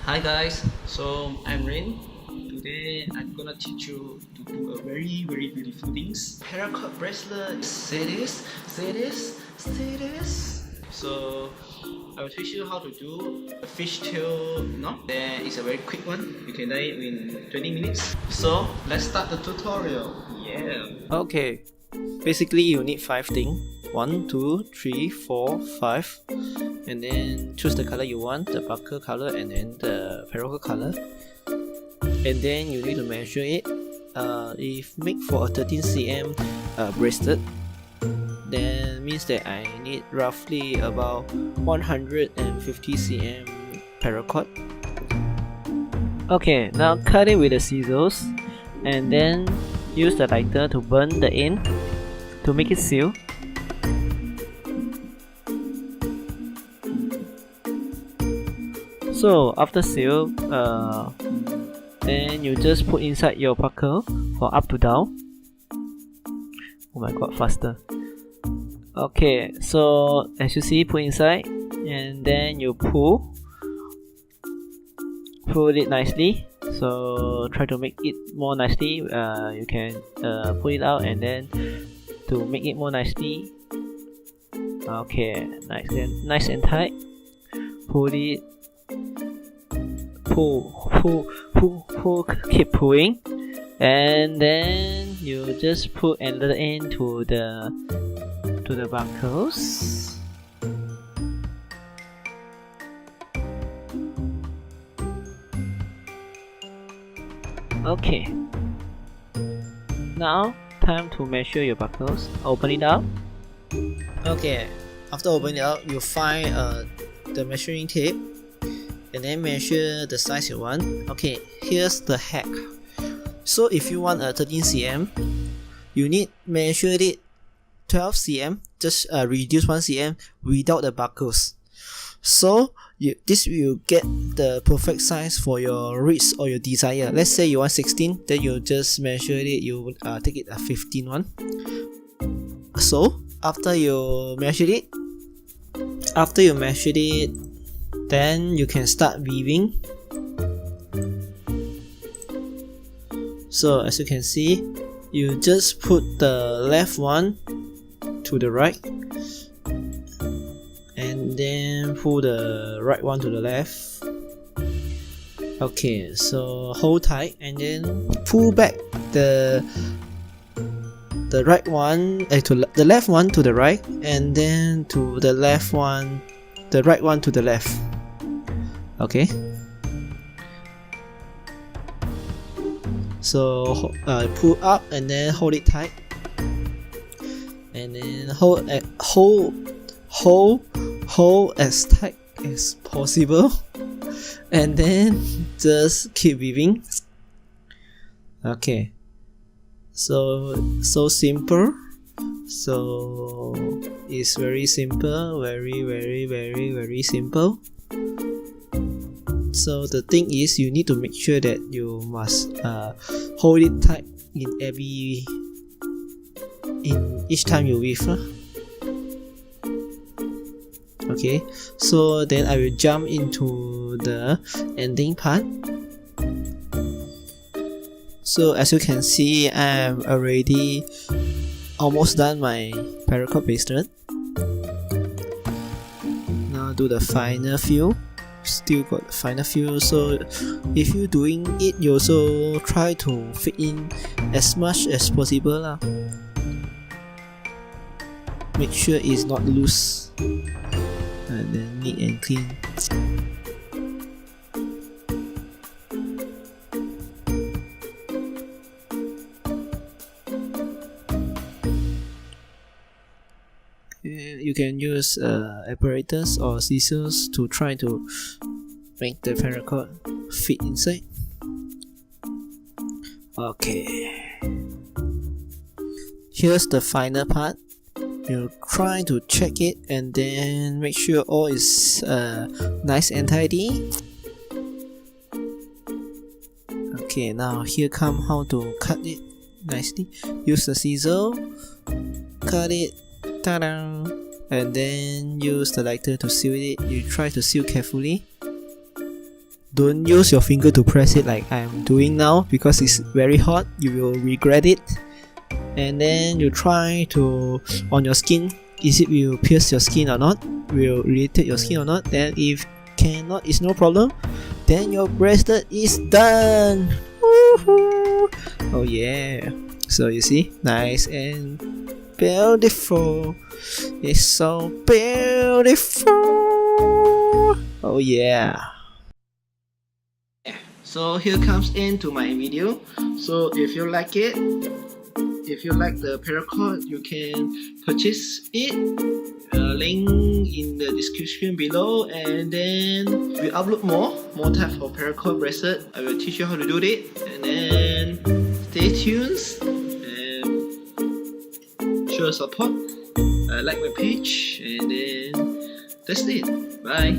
Hi guys, so I'm Rain. Today I'm gonna teach you to do a very beautiful things. Paracord bracelet. Say this. So I will teach you how to do a fishtail knot. Then it's a very quick one. You can do it in 20 minutes. So let's start the tutorial. Yeah. Okay, basically you need 5 things. 1, 2, 3, 4, 5, and then choose the color you want, the buckle color and then the paracord color, and then you need to measure it. If make for a 13 cm bracelet, then means that I need roughly about 150 cm paracord. Okay, now cut it with the scissors and then use the lighter to burn the end to make it seal. So after seal, then you just put inside your buckle for up to down. Oh my god, faster. Okay, so as you see, put inside and then you pull it nicely. So try to make it more nicely. You can pull it out and then to make it more nicely. Okay, nice and tight. Pull it. Pull, keep pulling, and then you just put another end to the buckles. Okay, now time to measure your buckles. Open it up. Okay, after opening it up, you find the measuring tape and then measure the size you want. Okay, here's the hack. So if you want a 13 cm, you need measure it 12 cm, just reduce 1 cm without the buckles. So this will get the perfect size for your wrist or your desire. Let's say you want 16, then you just measure it, you take it a 15 one. So after you measure it, then you can start weaving. So as you can see, you just put the left one to the right and then pull the right one to the left. Okay, so hold tight and then pull back the right one to the left one to the right, and then to the left one, the right one to the left. Okay, so pull up and then hold it tight, and then hold as tight as possible, and then just keep weaving. Okay, so simple. So it's very simple, very simple. So the thing is, you need to make sure that you must hold it tight in each time you weave. Okay, so then I will jump into the ending part. So as you can see, I am already almost done my paracord bracelet. Now do the final few. Still got the final few. So if you're doing it, you also try to fit in as much as possible lah. Make sure it's not loose, and then neat and clean. You can use apparatus or scissors to try to make the paracord fit inside. Okay, here's the final part. You try to check it and then make sure all is nice and tidy. Okay, now here come how to cut it nicely. Use the scissors, cut it, ta-da! And then use the lighter to seal it. You try to seal carefully. don't use your finger to press it like I'm doing now because it's very hot. You will regret it. And then you try to on your skin, is it will pierce your skin or not, will irritate your skin or not. Then if cannot, it's no problem, then your bracelet is done. Woohoo! Oh yeah, so you see, nice and beautiful. It's so beautiful. Oh yeah. So here comes into my video. So if you like it, if you like the paracord, you can purchase it. Link in the description below, and then we upload more types of paracord bracelet. I will teach you how to do it, and then stay tuned and show support. Like my page, and then that's it. Bye.